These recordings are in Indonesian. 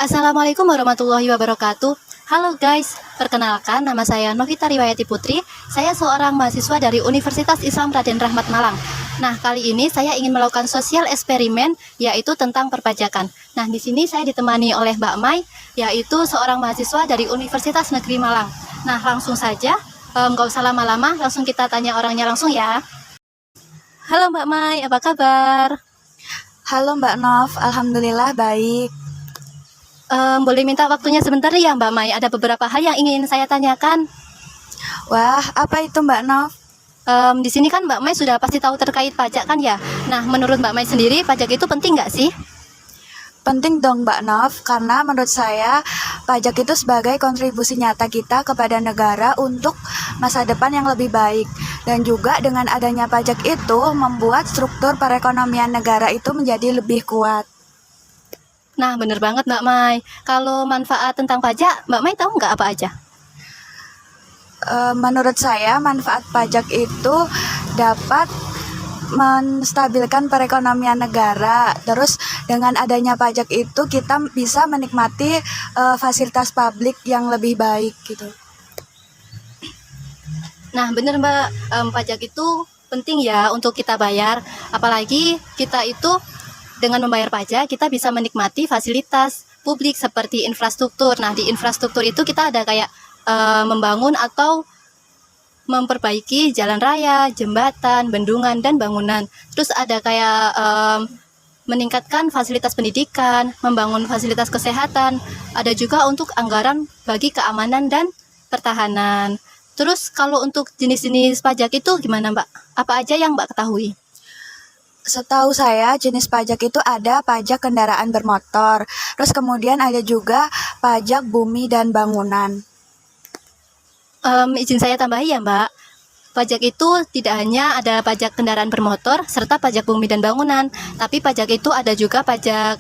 Assalamualaikum warahmatullahi wabarakatuh. Halo guys, perkenalkan nama saya Novita Riwayati Putri. Saya seorang mahasiswa dari Universitas Islam Raden Rahmat Malang. Nah, kali ini saya ingin melakukan sosial eksperimen yaitu tentang perpajakan. Nah, di sini saya ditemani oleh Mbak Mai, yaitu seorang mahasiswa dari Universitas Negeri Malang. Nah, langsung saja, nggak usah lama-lama, langsung kita tanya orangnya langsung ya. Halo Mbak Mai, apa kabar? Halo Mbak Nov, Alhamdulillah baik. Boleh minta waktunya sebentar ya Mbak Mai, ada beberapa hal yang ingin saya tanyakan. Wah, apa itu Mbak Nov? Di sini kan Mbak Mai sudah pasti tahu terkait pajak kan ya. Nah, menurut Mbak Mai sendiri, pajak itu penting nggak sih? Penting dong Mbak Nov, karena menurut saya pajak itu sebagai kontribusi nyata kita kepada negara untuk masa depan yang lebih baik. Dan juga dengan adanya pajak itu membuat struktur perekonomian negara itu menjadi lebih kuat. Nah, bener banget Mbak Mai. Kalau manfaat tentang pajak, Mbak Mai tahu nggak apa aja? Menurut saya manfaat pajak itu dapat menstabilkan perekonomian negara. Terus dengan adanya pajak itu kita bisa menikmati fasilitas publik yang lebih baik gitu. Nah, bener Mbak, pajak itu penting ya untuk kita bayar. Apalagi kita itu dengan membayar pajak, kita bisa menikmati fasilitas publik seperti infrastruktur. Nah, di infrastruktur itu kita ada kayak membangun atau memperbaiki jalan raya, jembatan, bendungan, dan bangunan. Terus ada kayak meningkatkan fasilitas pendidikan, membangun fasilitas kesehatan. Ada juga untuk anggaran bagi keamanan dan pertahanan. Terus kalau untuk jenis-jenis pajak itu gimana Mbak? Apa aja yang Mbak ketahui? Setahu saya jenis pajak itu ada pajak kendaraan bermotor, terus kemudian ada juga pajak bumi dan bangunan. Izin saya tambahi ya Mbak, pajak itu tidak hanya ada pajak kendaraan bermotor serta pajak bumi dan bangunan, tapi pajak itu ada juga pajak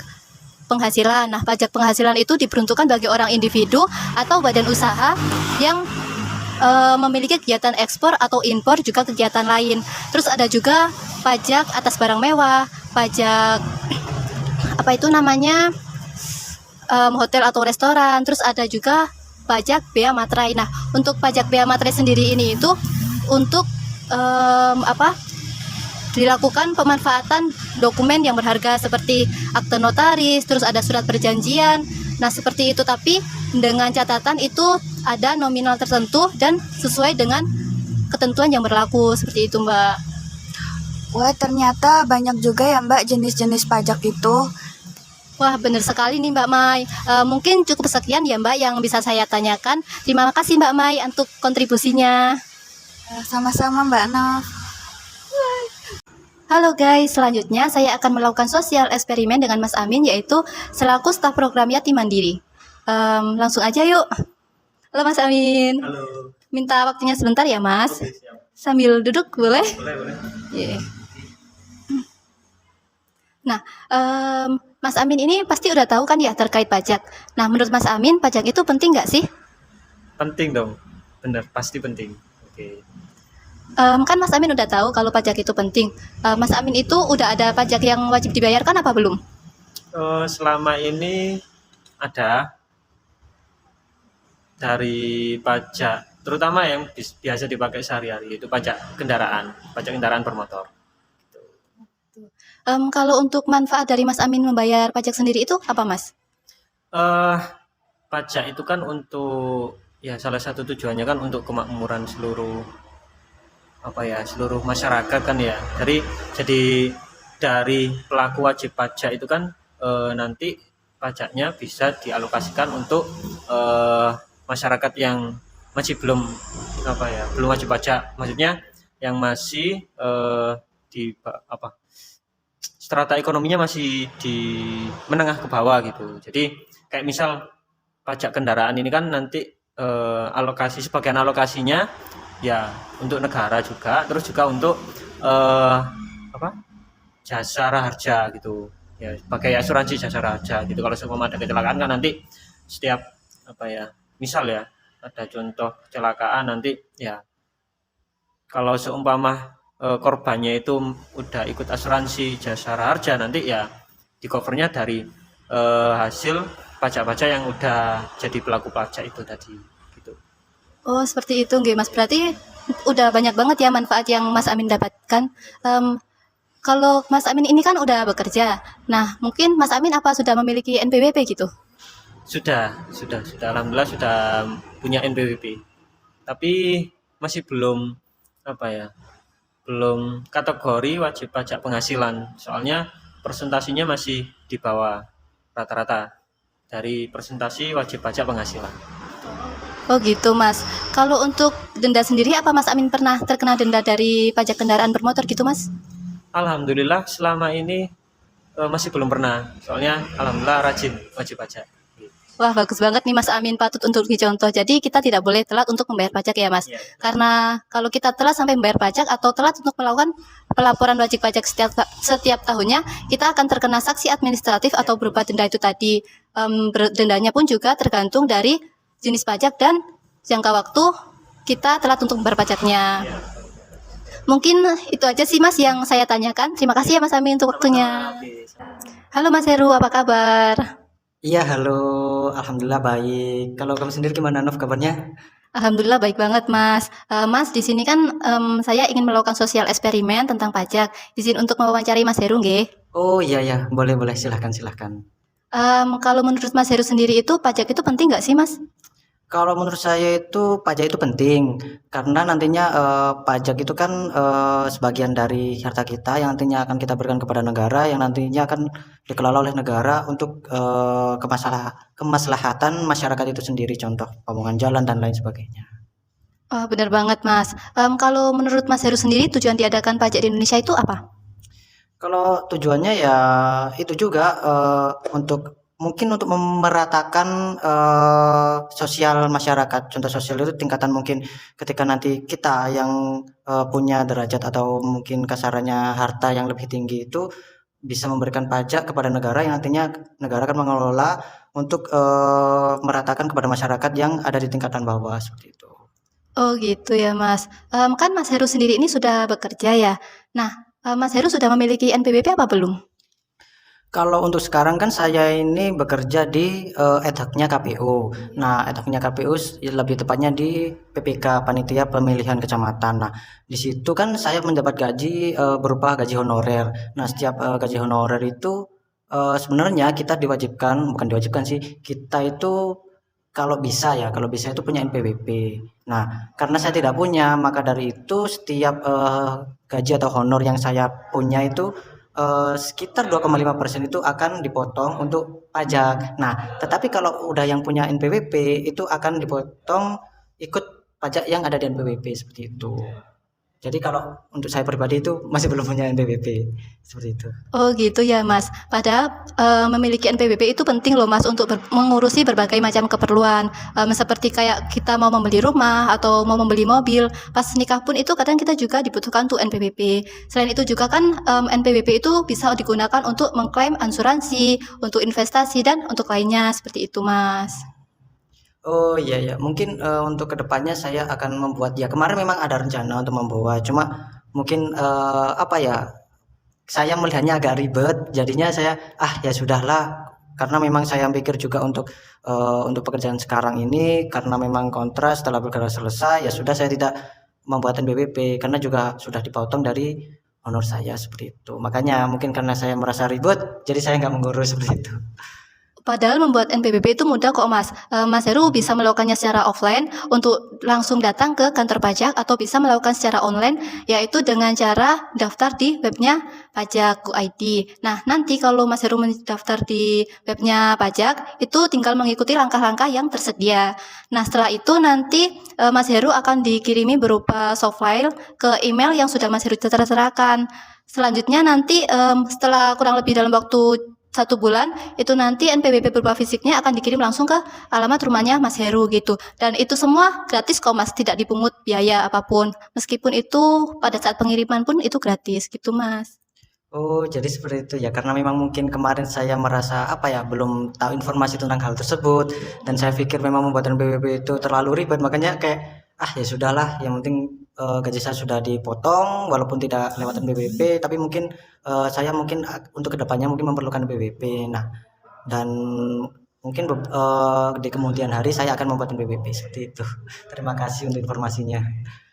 penghasilan. Nah, pajak penghasilan itu diperuntukkan bagi orang individu atau badan usaha yang memiliki kegiatan ekspor atau impor juga kegiatan lain. Terus ada juga pajak atas barang mewah, pajak apa itu namanya hotel atau restoran. Terus ada juga pajak bea materai. Nah, untuk pajak bea materai sendiri ini itu untuk dilakukan pemanfaatan dokumen yang berharga seperti akte notaris, terus ada surat perjanjian. Nah, seperti itu, tapi dengan catatan itu ada nominal tertentu dan sesuai dengan ketentuan yang berlaku, seperti itu Mbak. Wah, ternyata banyak juga ya Mbak jenis-jenis pajak itu. Wah, benar sekali nih Mbak Mai. Mungkin cukup sekian ya Mbak yang bisa saya tanyakan. Terima kasih Mbak Mai untuk kontribusinya. Sama-sama Mbak Nov. Halo guys, selanjutnya saya akan melakukan sosial eksperimen dengan Mas Amin, yaitu selaku staf program Yatim Mandiri. Langsung aja yuk. Halo Mas Amin. Halo. Minta waktunya sebentar ya Mas. Oke, siap. Sambil duduk boleh? Boleh. Yeah. Nah, Mas Amin ini pasti udah tahu kan ya terkait pajak. Nah, menurut Mas Amin, pajak itu penting nggak sih? Penting dong. Bener, pasti penting. Oke. Kan Mas Amin udah tahu kalau pajak itu penting. Mas Amin itu udah ada pajak yang wajib dibayarkan apa belum? Selama ini ada dari pajak, terutama yang biasa dipakai sehari-hari, itu pajak kendaraan bermotor. Kalau untuk manfaat dari Mas Amin membayar pajak sendiri itu apa Mas? Pajak itu kan untuk, ya salah satu tujuannya kan untuk kemakmuran seluruh masyarakat kan ya. Jadi dari pelaku wajib pajak itu kan nanti pajaknya bisa dialokasikan untuk masyarakat yang masih belum wajib pajak. Maksudnya yang masih strata ekonominya masih di menengah ke bawah gitu. Jadi kayak misal pajak kendaraan ini kan nanti sebagian alokasinya ya untuk negara juga, terus juga untuk jasa raharja gitu ya, pakai asuransi jasa raharja gitu. Kalau seumpama ada kecelakaan kan nanti setiap misal ya ada contoh kecelakaan nanti ya, kalau seumpama korbannya itu udah ikut asuransi jasa raharja nanti ya di covernya dari hasil pajak-pajak yang udah jadi pelaku pajak itu tadi gitu. Oh, seperti itu nggih Mas. Berarti udah banyak banget ya manfaat yang Mas Amin dapatkan. Kalau Mas Amin ini kan udah bekerja. Nah, mungkin Mas Amin apa sudah memiliki NPWP gitu? Sudah. Alhamdulillah sudah punya NPWP. Tapi masih belum apa ya? Belum kategori wajib pajak penghasilan. Soalnya presentasinya masih di bawah rata-rata dari presentasi wajib pajak penghasilan. Oh gitu Mas. Kalau untuk denda sendiri apa Mas Amin pernah terkena denda dari pajak kendaraan bermotor gitu Mas? Alhamdulillah selama ini masih belum pernah. Soalnya alhamdulillah rajin wajib pajak. Wah bagus banget nih Mas Amin, patut untuk dicontoh. Jadi kita tidak boleh telat untuk membayar pajak ya Mas. Iya. Karena kalau kita telat sampai membayar pajak atau telat untuk melakukan pelaporan wajib pajak setiap tahunnya, kita akan terkena sanksi administratif atau berupa denda itu tadi. Dendanya pun juga tergantung dari jenis pajak dan jangka waktu kita telat untuk membayar pajaknya. Iya. Mungkin itu aja sih Mas yang saya tanyakan. Terima kasih ya Mas Amin untuk waktunya. Halo Mas Heru, apa kabar? Iya, halo. Alhamdulillah baik. Kalau kamu sendiri gimana, Nov, kabarnya? Alhamdulillah baik banget Mas. Mas di sini kan saya ingin melakukan sosial eksperimen tentang pajak. Izin untuk mewawancari Mas Heru nggih. Oh iya ya, boleh boleh silahkan silahkan. Kalau menurut Mas Heru sendiri itu pajak itu penting nggak sih Mas? Kalau menurut saya itu pajak itu penting karena nantinya pajak itu kan sebagian dari harta kita yang nantinya akan kita berikan kepada negara yang nantinya akan dikelola oleh negara untuk kemaslahatan masyarakat itu sendiri, contoh pembangunan jalan dan lain sebagainya. Oh, benar banget Mas. Kalau menurut Mas Heru sendiri tujuan diadakan pajak di Indonesia itu apa? Kalau tujuannya ya itu juga mungkin untuk memeratakan sosial masyarakat. Contoh sosial itu tingkatan mungkin ketika nanti kita yang punya derajat atau mungkin kasarannya harta yang lebih tinggi itu bisa memberikan pajak kepada negara yang nantinya negara akan mengelola untuk meratakan kepada masyarakat yang ada di tingkatan bawah seperti itu. Oh gitu ya Mas. Kan Mas Heru sendiri ini sudah bekerja ya. Nah, Mas Heru sudah memiliki NPWP apa belum? Kalau untuk sekarang kan saya ini bekerja di ad hoc-nya KPU. Nah, ad hoc-nya KPU lebih tepatnya di PPK Panitia Pemilihan Kecamatan. Nah, di situ kan saya mendapat gaji berupa gaji honorer. Nah, setiap gaji honorer itu sebenarnya kita bukan diwajibkan sih, kita itu kalau bisa itu punya NPWP. Nah, karena saya tidak punya, maka dari itu setiap gaji atau honor yang saya punya itu sekitar 2,5% itu akan dipotong untuk pajak. Nah, tetapi kalau udah yang punya NPWP itu akan dipotong ikut pajak yang ada di NPWP seperti itu. Jadi kalau untuk saya pribadi itu masih belum punya NPWP seperti itu. Oh gitu ya Mas. Padahal memiliki NPWP itu penting loh Mas untuk mengurusi berbagai macam keperluan. Seperti kayak kita mau membeli rumah atau mau membeli mobil. Pas nikah pun itu kadang kita juga dibutuhkan tuh NPWP. Selain itu juga kan NPWP itu bisa digunakan untuk mengklaim asuransi, untuk investasi dan untuk lainnya seperti itu Mas. Oh iya ya, mungkin untuk kedepannya saya akan membuat ya kemarin memang ada rencana untuk membawa, cuma mungkin saya melihatnya agak ribet, jadinya saya ya sudahlah karena memang saya pikir juga untuk pekerjaan sekarang ini karena memang kontras setelah bekerja selesai ya sudah saya tidak membuat NPWP karena juga sudah dipotong dari honor saya seperti itu. Makanya mungkin karena saya merasa ribet, jadi saya nggak mengurus seperti itu. Padahal membuat NPWP itu mudah kok Mas. Mas Heru bisa melakukannya secara offline untuk langsung datang ke kantor pajak atau bisa melakukan secara online yaitu dengan cara daftar di webnya pajak.go.id. Nah nanti kalau Mas Heru mendaftar di webnya pajak itu tinggal mengikuti langkah-langkah yang tersedia. Nah setelah itu nanti Mas Heru akan dikirimi berupa soft file ke email yang sudah Mas Heru terserahkan. Selanjutnya nanti setelah kurang lebih dalam waktu 1 bulan itu nanti NPWP berupa fisiknya akan dikirim langsung ke alamat rumahnya Mas Heru gitu. Dan itu semua gratis kok Mas, tidak dipungut biaya apapun. Meskipun itu pada saat pengiriman pun itu gratis gitu Mas. Oh, jadi seperti itu ya. Karena memang mungkin kemarin saya merasa belum tahu informasi tentang hal tersebut dan saya pikir memang membuat NPWP itu terlalu ribet, makanya kayak ya sudahlah, yang penting gaji saya sudah dipotong walaupun tidak lewat NPWP, tapi mungkin saya mungkin untuk kedepannya mungkin memerlukan NPWP. Nah, dan mungkin di kemudian hari saya akan membuat NPWP seperti itu. Terima kasih untuk informasinya.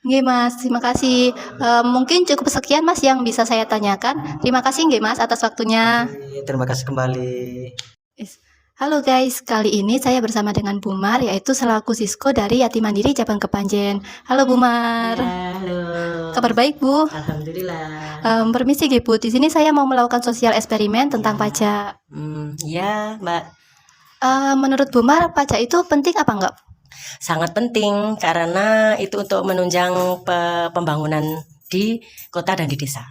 Nggih Mas, terima kasih. Mungkin cukup sekian Mas yang bisa saya tanyakan. Terima kasih nggih Mas atas waktunya. Terima kasih kembali. Yes. Halo guys, kali ini saya bersama dengan Bu Mar, yaitu selaku Sisko dari Yatim Mandiri Cabang Kepanjen. Halo Bu Mar. Ya, halo. Kabar baik Bu? Alhamdulillah. Permisi nggih Bu, di sini saya mau melakukan sosial eksperimen tentang pajak. Ya, Mbak. Menurut Bu Mar, pajak itu penting apa enggak? Sangat penting karena itu untuk menunjang pembangunan di kota dan di desa.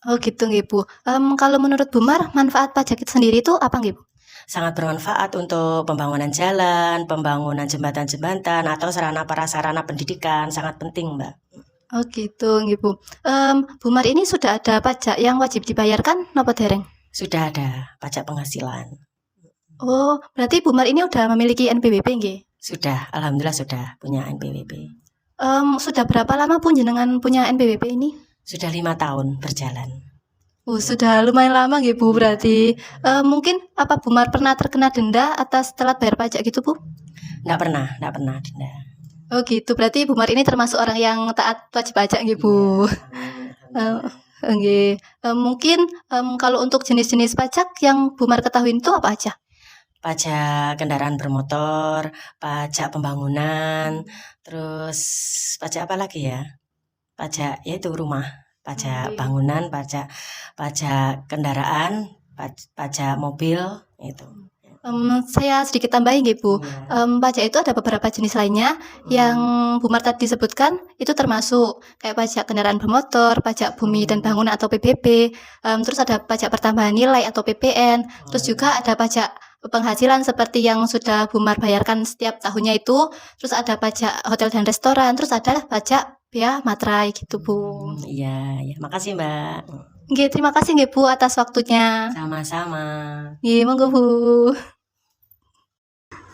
Oh gitu nggih Bu. Kalau menurut Bu Mar, manfaat pajak itu sendiri itu apa nggih Bu? Sangat bermanfaat untuk pembangunan jalan, pembangunan jembatan-jembatan atau sarana prasarana pendidikan, sangat penting, Mbak. Oh gitu nggih Bu. Bu Mar ini sudah ada pajak yang wajib dibayarkan napa dereng? Sudah ada pajak penghasilan. Oh, berarti Bu Mar ini udah memiliki NPWP nggih? Sudah, alhamdulillah sudah punya NPWP. Sudah berapa lama Bu jenengan punya NPWP ini? Sudah 5 tahun berjalan. Sudah lumayan lama nggih Bu berarti. Mungkin apa Bu Mar pernah terkena denda atas telat bayar pajak gitu Bu? Nggak pernah denda. Oh gitu, berarti Bu Mar ini termasuk orang yang taat wajib pajak nggih Bu. Nggih. Mungkin kalau untuk jenis-jenis pajak yang Bu Mar ketahui itu apa aja? Pajak kendaraan bermotor, pajak pembangunan, terus pajak apa lagi ya? Pajak yaitu rumah, pajak bangunan, pajak kendaraan, pajak mobil itu. Saya sedikit tambahin nggih Bu. Pajak itu ada beberapa jenis lainnya yang Bu Mar tadi disebutkan itu termasuk kayak pajak kendaraan bermotor, pajak bumi dan bangunan atau PBB, terus ada pajak pertambahan nilai atau PPN, terus juga ada pajak penghasilan seperti yang sudah Bu Mar bayarkan setiap tahunnya itu, terus ada pajak hotel dan restoran, terus ada pajak bea materai gitu Bu. Iya, makasih Mbak. Nggih, terima kasih nggih Bu atas waktunya. Sama-sama. Nggih, monggo Bu.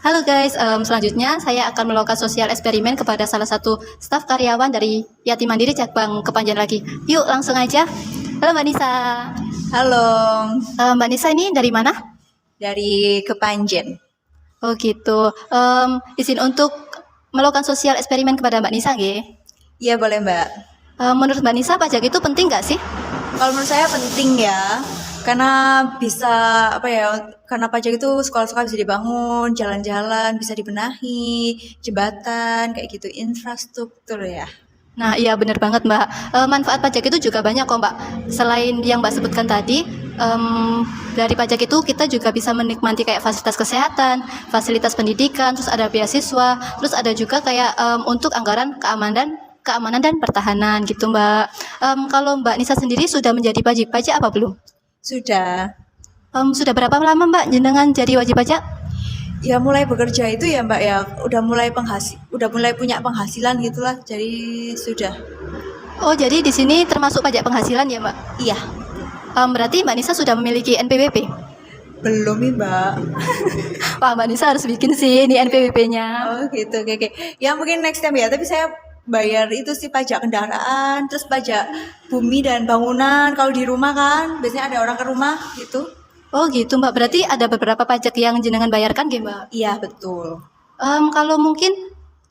Halo guys, selanjutnya saya akan melakukan sosial eksperimen kepada salah satu staf karyawan dari Yatim Mandiri Cabang Kepanjen lagi. Yuk langsung aja. Halo Mbak Nisa. Halo, Mbak Nisa ini dari mana? dari Kepanjen. Oh gitu. Izin untuk melakukan sosial eksperimen kepada Mbak Nisa nggih. Iya boleh Mbak. Menurut Mbak Nisa pajak itu penting nggak sih? Kalau menurut saya penting ya, karena bisa karena pajak itu sekolah-sekolah bisa dibangun, jalan-jalan bisa dibenahi, jembatan kayak gitu, infrastruktur ya. Nah iya benar banget Mbak. Manfaat pajak itu juga banyak kok Mbak. Selain yang Mbak sebutkan tadi, dari pajak itu kita juga bisa menikmati kayak fasilitas kesehatan, fasilitas pendidikan, terus ada beasiswa, terus ada juga kayak untuk anggaran keamanan dan pertahanan gitu Mbak. Kalau Mbak Nisa sendiri sudah menjadi wajib pajak apa belum? Sudah. Sudah berapa lama Mbak jenengan jadi wajib pajak? Ya mulai bekerja itu ya Mbak ya, udah mulai punya penghasilan gitulah, jadi sudah. Oh jadi di sini termasuk pajak penghasilan ya Mbak? Iya. Berarti Mbak Nisa sudah memiliki NPWP? Belum nih Mbak. Wah Mbak Nisa harus bikin sih ini NPWP-nya. Oh gitu, oke. Ya mungkin next time ya, tapi saya bayar itu sih pajak kendaraan, terus pajak bumi dan bangunan. Kalau di rumah kan, biasanya ada orang ke rumah gitu. Oh gitu Mbak, berarti ada beberapa pajak yang jenengan bayarkan gitu Mbak? Iya betul. Kalau mungkin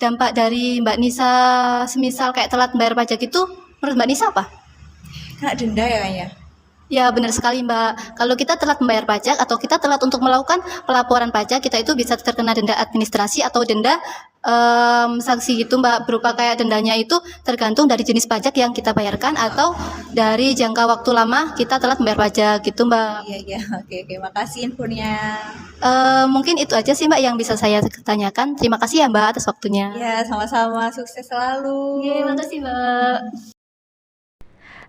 dampak dari Mbak Nisa semisal kayak telat bayar pajak itu, menurut Mbak Nisa apa? Kena denda ya kayaknya. Ya benar sekali Mbak, kalau kita telat membayar pajak atau kita telat untuk melakukan pelaporan pajak, kita itu bisa terkena denda administrasi atau denda sanksi gitu Mbak, berupa kayak dendanya itu tergantung dari jenis pajak yang kita bayarkan atau dari jangka waktu lama kita telat membayar pajak gitu Mbak. Iya, oke, makasih infonya. Mungkin itu aja sih Mbak yang bisa saya tanyakan. Terima kasih ya Mbak atas waktunya. Ya sama-sama, sukses selalu. Terima kasih Mbak.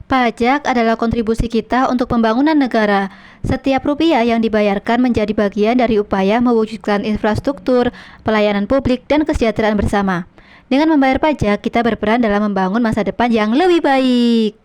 Pajak adalah kontribusi kita untuk pembangunan negara. Setiap rupiah yang dibayarkan menjadi bagian dari upaya mewujudkan infrastruktur, pelayanan publik, dan kesejahteraan bersama. Dengan membayar pajak, kita berperan dalam membangun masa depan yang lebih baik.